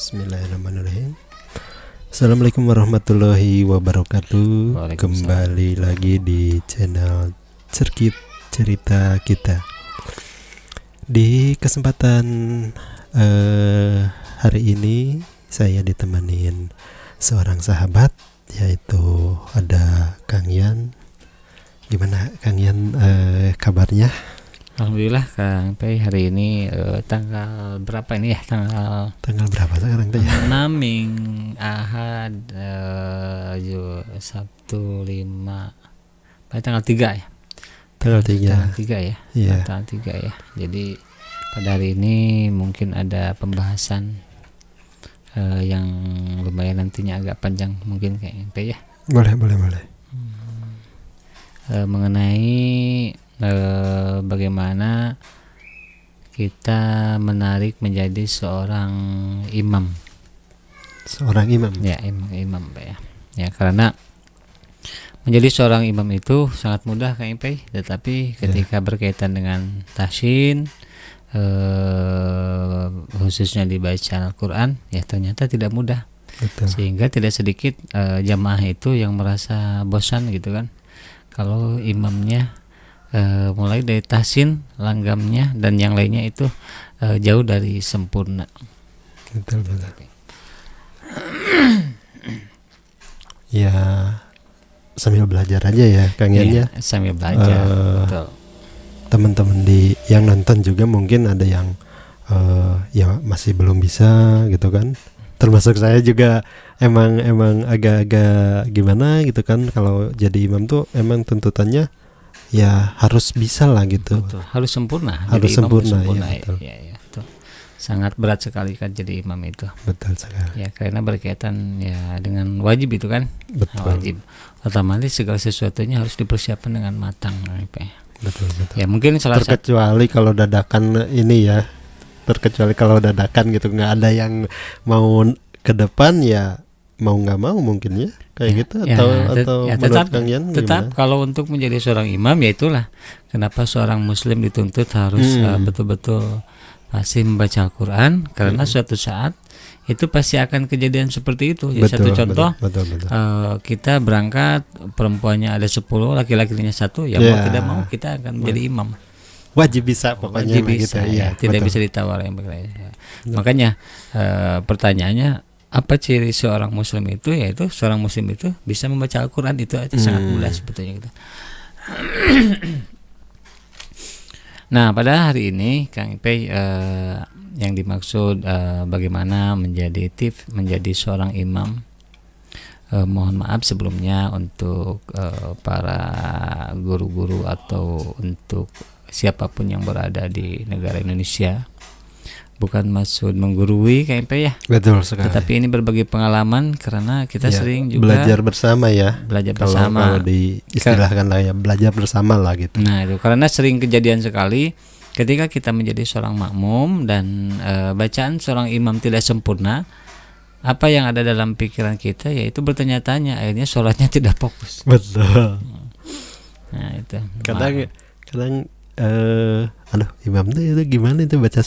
Bismillahirrahmanirrahim. Assalamualaikum warahmatullahi wabarakatuh. Kembali lagi di channel Cerita Kita. Di kesempatan hari ini saya ditemanin seorang sahabat, yaitu ada Kang Yan. Gimana Kang Yan kabarnya? Alhamdulillah Kang Pei, hari ini tanggal berapa ini ya? Tanggal berapa sekarang teh? 6 Ahad, Sabtu 5. Tanggal 3 ya. Tanggal 3 ya. Iya. Tanggal 3 ya. Jadi pada hari ini mungkin ada pembahasan yang lumayan nantinya agak panjang mungkin Kang Pei ya. Boleh. Mengenai bagaimana kita menarik menjadi seorang imam. Ya, imam Pak ya. Ya, karena menjadi seorang imam itu sangat mudah Kang Ipay, tetapi ketika berkaitan dengan tahsin, khususnya dibaca Al-Quran, ya ternyata tidak mudah. Betul. Sehingga tidak sedikit jamaah itu yang merasa bosan gitu kan, kalau imamnya mulai dari tahsin, langgamnya dan yang lainnya itu jauh dari sempurna. Betul. Ya, sambil belajar aja ya Kang Yan ya. Sambil belajar. Betul. Teman-teman yang nonton juga mungkin ada yang ya masih belum bisa gitu kan. Termasuk saya juga emang agak-agak gimana gitu kan, kalau jadi imam tuh emang tuntutannya ya harus bisa lah gitu. Betul. Harus sempurna. Harus jadi sempurna, imam ya, betul. Ya, betul. Sangat berat sekali kan jadi imam itu. Betul sekali. Ya, karena berkaitan ya dengan wajib itu kan. Betul. Wajib. Otomatis segala sesuatunya harus dipersiapkan dengan matang. Betul. Ya, mungkin terkecuali kalau dadakan ini ya. Terkecuali kalau dadakan gitu, nggak ada yang mau ke depan ya mau nggak mau mungkin ya kayak gitu atau tetap Kang Yan, kalau untuk menjadi seorang imam ya itulah kenapa seorang muslim dituntut harus betul-betul pasti membaca Al-Quran, karena suatu saat itu pasti akan kejadian seperti itu ya. Satu contoh, betul. Kita berangkat, perempuannya ada 10, laki-lakinya 1, ya mau tidak mau kita akan menjadi imam. Wajib bisa pokoknya. Wajib bisa, gitu, ya. Tidak betul. bisa ditawar yang ya. Makanya pertanyaannya, apa ciri seorang muslim itu? Yaitu seorang muslim itu bisa membaca Al-Quran, itu aja sangat mudah sebetulnya gitu. Nah, pada hari ini Kang Ipay, yang dimaksud bagaimana menjadi seorang imam. Mohon maaf sebelumnya untuk para guru-guru atau untuk siapapun yang berada di negara Indonesia. Bukan maksud menggurui Kang Ipay ya. Betul sekali. Tetapi ini berbagi pengalaman karena kita sering juga belajar bersama ya. Kalau diistilahkan lah ya, belajar bersama lah gitu. Nah, itu karena sering kejadian sekali ketika kita menjadi seorang makmum dan bacaan seorang imam tidak sempurna, apa yang ada dalam pikiran kita yaitu bertanya-tanya, akhirnya sholatnya tidak fokus. Betul. Nah, itu. Kadang imam itu gimana itu baca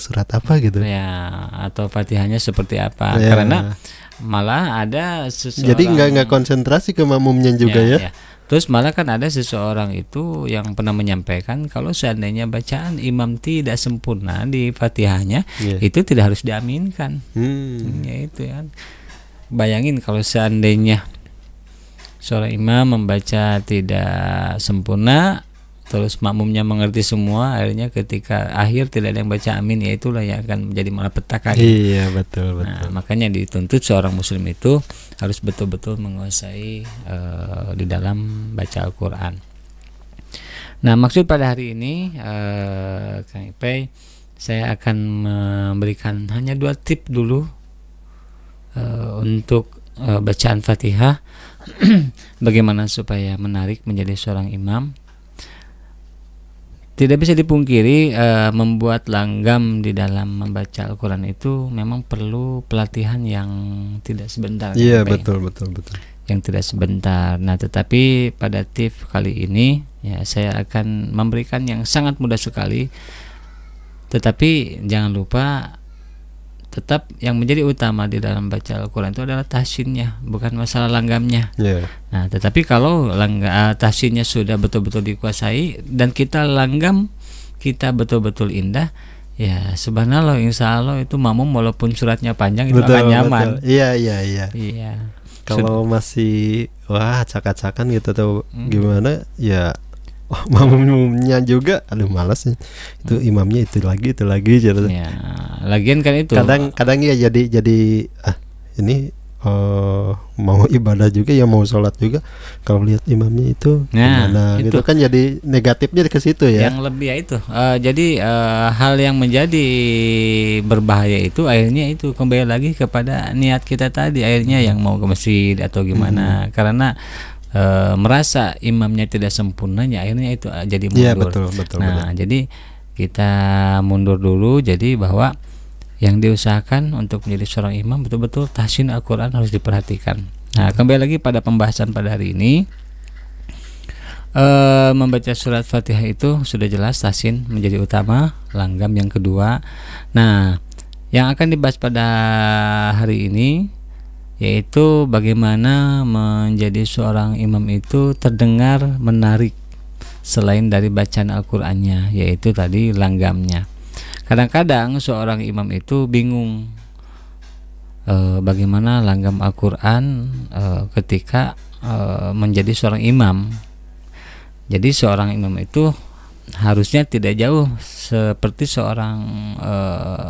surat apa gitu ya, atau Fatihahnya seperti apa ya. Karena malah ada seseorang, jadi nggak konsentrasi ke makmumnya juga ya. Terus malah kan ada seseorang itu yang pernah menyampaikan kalau seandainya bacaan imam tidak sempurna di Fatihahnya, itu tidak harus diaminkan. Ya itu ya. Bayangin kalau seandainya seorang imam membaca tidak sempurna, terus makmumnya mengerti semua, akhirnya ketika akhir tidak ada yang baca amin, ya itulah yang akan menjadi malapetaka. Iya, betul. Nah, makanya dituntut seorang muslim itu harus betul-betul menguasai di dalam baca Al-Quran. Nah, maksud pada hari ini Kang Ipay, saya akan memberikan hanya 2 tips dulu untuk bacaan Fatihah bagaimana supaya menarik menjadi seorang imam. Tidak bisa dipungkiri membuat langgam di dalam membaca Al-Quran itu memang perlu pelatihan yang tidak sebentar. Iya, betul. Yang tidak sebentar. Nah, tetapi pada tips kali ini ya saya akan memberikan yang sangat mudah sekali. Tetapi jangan lupa tetap yang menjadi utama di dalam baca Al-Quran itu adalah tahsinnya, bukan masalah langgamnya. Nah, tetapi kalau tahsinnya sudah betul-betul dikuasai dan kita langgam kita betul-betul indah, ya subhanallah, insya Allah itu makmum walaupun suratnya panjang itu akan nyaman. Iya. Kalau masih acak-acakan gitu atau gimana ya, makmumnya juga aduh malas nih. Itu imamnya itu lagi gitu. Ya, lagian kan itu kadang ya jadi ini mau ibadah juga ya, mau sholat juga, kalau lihat imamnya itu gimana gitu kan, jadi negatifnya ke situ ya. Yang lebih ya itu jadi hal yang menjadi berbahaya itu akhirnya itu kembali lagi kepada niat kita tadi, akhirnya yang mau ke masjid atau gimana karena merasa imamnya tidak sempurna, ya akhirnya itu jadi mundur. Iya, betul. Jadi kita mundur dulu, jadi bahwa yang diusahakan untuk menjadi seorang imam betul-betul tahsin Al-Quran harus diperhatikan. Nah, kembali lagi pada pembahasan pada hari ini, membaca surat Fatihah itu sudah jelas tahsin menjadi utama, langgam yang kedua. Nah, yang akan dibahas pada hari ini yaitu bagaimana menjadi seorang imam itu terdengar menarik selain dari bacaan Al-Qur'annya, yaitu tadi langgamnya. Kadang-kadang seorang imam itu bingung bagaimana langgam Al-Qur'an ketika menjadi seorang imam. Jadi seorang imam itu harusnya tidak jauh seperti seorang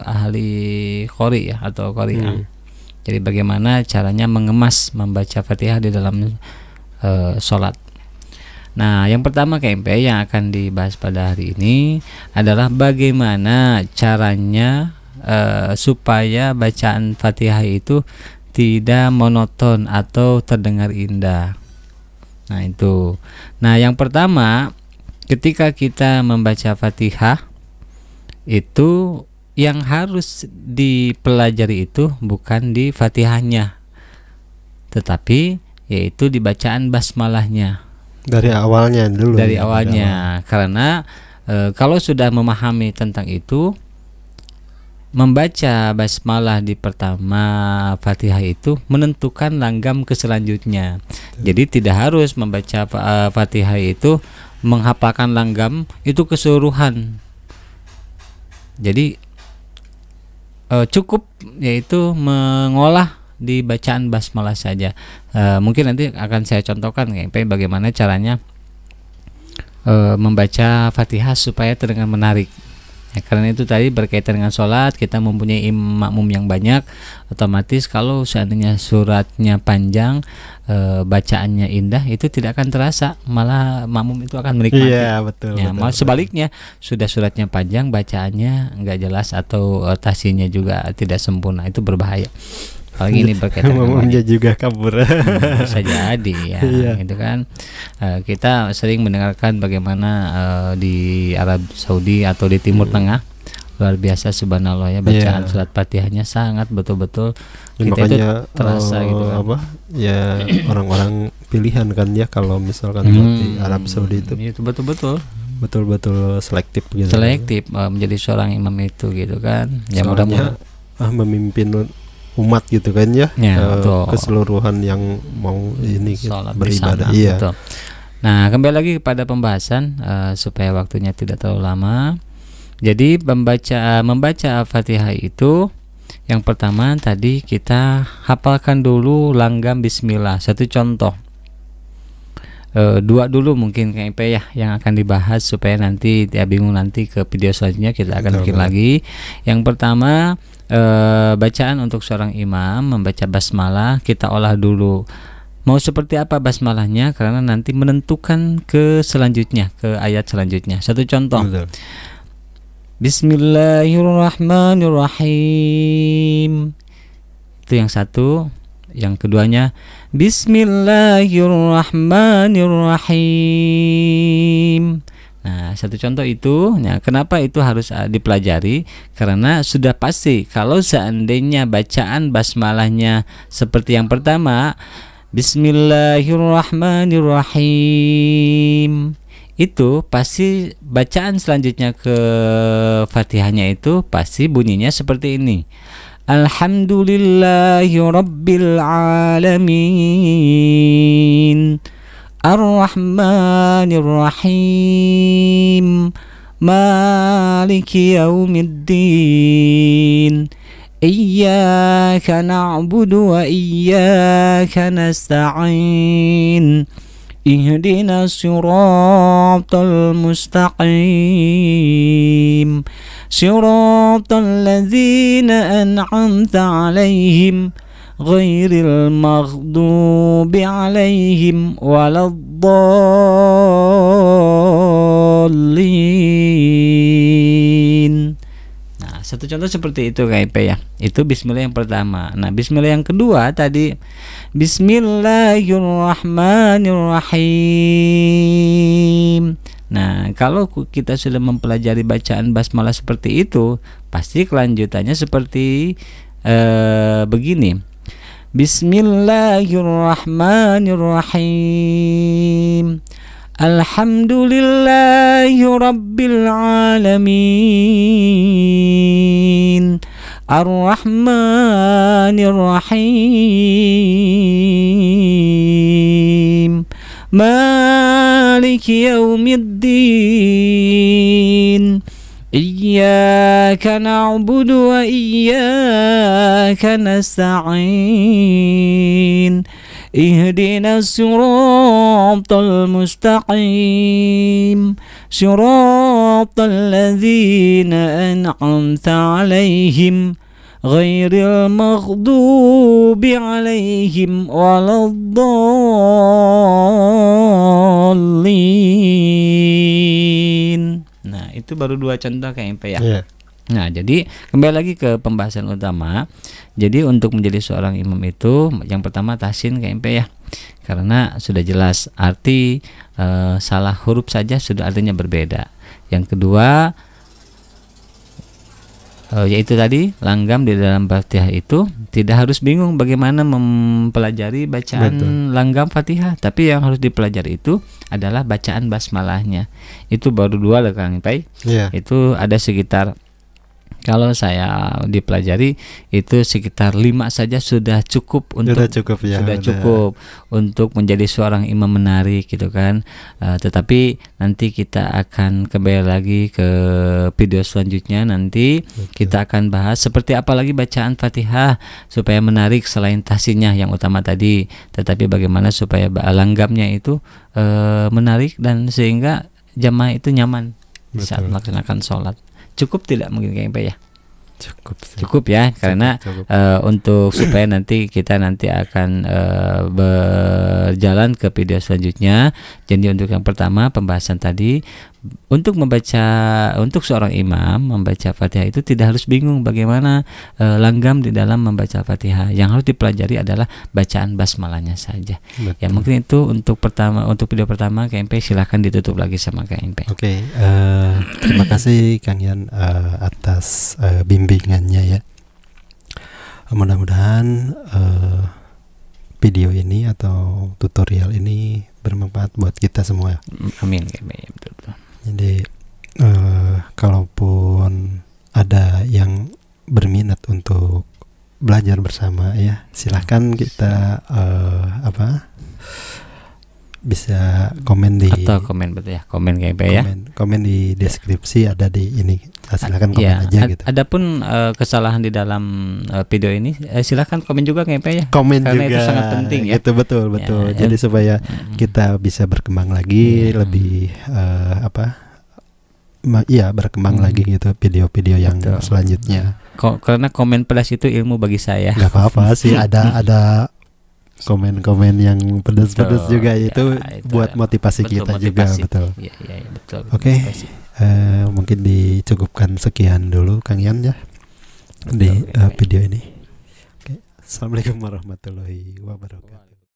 ahli qori ya, atau qori'ah. Jadi bagaimana caranya mengemas membaca Fatihah di dalam sholat. Nah, yang pertama KMP yang akan dibahas pada hari ini adalah bagaimana caranya supaya bacaan Fatihah itu tidak monoton atau terdengar indah. Nah, itu. Nah, yang pertama, ketika kita membaca Fatihah itu yang harus dipelajari itu bukan di Fatihahnya, tetapi yaitu di bacaan basmalahnya. Dari awalnya dulu. Dari awalnya. Karena kalau sudah memahami tentang itu, membaca basmalah di pertama Fatihah itu menentukan langgam ke selanjutnya. Jadi tidak harus membaca Fatihah itu menghafalkan langgam itu keseluruhan. Jadi cukup yaitu mengolah di bacaan basmalah saja. Mungkin nanti akan saya contohkan bagaimana caranya membaca Fatihah supaya terdengar menarik. Ya, karena itu tadi berkaitan dengan sholat, kita mempunyai makmum yang banyak, otomatis kalau seandainya suratnya panjang, bacaannya indah, itu tidak akan terasa, malah makmum itu akan menikmati. Iya, betul. Ya, malah sebaliknya, sudah suratnya panjang, bacaannya nggak jelas atau tahsinnya juga tidak sempurna, itu berbahaya. Apalagi ini berkaitan makmumnya juga kabur. Bisa jadi ya, gitu kan. Kita sering mendengarkan bagaimana di Arab Saudi atau di Timur Tengah, luar biasa subhanallah ya, bacaan surat Fatihahnya sangat betul-betul kita makanya, itu terasa gitu kan. Ya orang-orang pilihan kan ya kalau misalkan di Arab Saudi itu. Itu betul-betul selektif gitu. Selektif menjadi seorang imam itu gitu kan. Ya mudah-mudahan memimpin umat gitu kan ya, keseluruhan yang mau ini beribadah. Iya. Betul. Nah, kembali lagi kepada pembahasan supaya waktunya tidak terlalu lama. Jadi membaca Fatihah itu yang pertama tadi kita hafalkan dulu langgam bismillah. Satu contoh. Dua dulu mungkin KIP ya yang akan dibahas supaya nanti ya bingung nanti ke video selanjutnya kita akan bikin lagi. Yang pertama bacaan untuk seorang imam membaca basmalah kita olah dulu. Mau seperti apa basmalahnya karena nanti menentukan ke selanjutnya, ke ayat selanjutnya. Satu contoh. Bismillahirrahmanirrahim. Itu yang satu. Yang keduanya Bismillahirrahmanirrahim. Nah, satu contoh itu. Nah, kenapa itu harus dipelajari? Karena sudah pasti kalau seandainya bacaan basmalahnya seperti yang pertama, Bismillahirrahmanirrahim, itu pasti bacaan selanjutnya ke Fatihahnya itu pasti bunyinya seperti ini. Alhamdulillahi Rabbil Alamin, Ar-Rahmanir Rahim, Maliki Yaumiddin, Iyyaka na'budu wa iyyaka nasta'in, Ihdinas siratal mustaqim, siratal ladzina an'amta 'alaihim ghairil maghdubi 'alaihim waladdallin. Nah, satu contoh seperti itu KIP ya. Itu bismillah yang pertama. Nah, bismillah yang kedua tadi Bismillahirrahmanirrahim. Nah, kalau kita sudah mempelajari bacaan basmalah seperti itu, pasti kelanjutannya seperti begini. Bismillahirrahmanirrahim. Alhamdulillahi Rabbil Alamin, Ar-Rahmanir Rahim, Maliki Yaumiddin, Iyyaka na'budu wa iyyaka nasta'in, Ihdinas siratal mustaqim, siratal ladzina an'amta 'alaihim ghairil maghdubi 'alaihim waladdallin. Nah, itu baru dua contoh KMP ya. Yeah. Nah, jadi kembali lagi ke pembahasan utama. Jadi untuk menjadi seorang imam itu yang pertama tahsin KMP ya. Karena sudah jelas arti salah huruf saja sudah artinya berbeda. Yang kedua yaitu tadi langgam di dalam Fatihah itu tidak harus bingung bagaimana mempelajari bacaan langgam Fatihah, tapi yang harus dipelajari itu adalah bacaan basmalahnya. Itu baru dua loh Kang Pai. Yeah. Itu ada sekitar, kalau saya dipelajari itu sekitar 5 saja sudah cukup untuk cukup untuk menjadi seorang imam menarik gitu kan. Tetapi nanti kita akan kembali lagi ke video selanjutnya, nanti kita akan bahas seperti apa lagi bacaan Fatihah supaya menarik selain tahsinnya yang utama tadi, tetapi bagaimana supaya langgamnya itu menarik dan sehingga jamaah itu nyaman saat melaksanakan sholat. Cukup tidak mungkin KMP ya? Cukup ya, karena untuk supaya nanti kita akan berjalan ke video selanjutnya. Jadi untuk yang pertama pembahasan tadi, untuk seorang imam membaca Fatihah itu tidak harus bingung bagaimana langgam di dalam membaca Fatihah. Yang harus dipelajari adalah bacaan basmalahnya saja. Betul. Ya mungkin itu untuk video pertama KMP, silahkan ditutup lagi sama KMP. Oke, terima kasih Kang Yan atas bimbingannya ya. Mudah-mudahan video ini atau tutorial ini bermanfaat buat kita semua. Amin KMP, betul. Jadi kalaupun ada yang berminat untuk belajar bersama ya, silahkan kita bisa komen di komen betul ya, komen KMP ya. Komen di deskripsi ada di ini. Silahkan komen aja gitu. Adapun kesalahan di dalam video ini silahkan komen juga KMP ya. Komen karena juga, itu sangat penting ya. Itu betul. Jadi supaya kita bisa berkembang lagi lebih berkembang lagi gitu video-video yang selanjutnya. Karena komen pedas itu ilmu bagi saya. Gak apa-apa sih, ada komen-komen yang pedas-pedas juga itu buat motivasi kita juga, betul. Iya, betul. Oke. Mungkin dicukupkan sekian dulu Kang Yan ya di video ini. Oke. Assalamualaikum warahmatullahi wabarakatuh.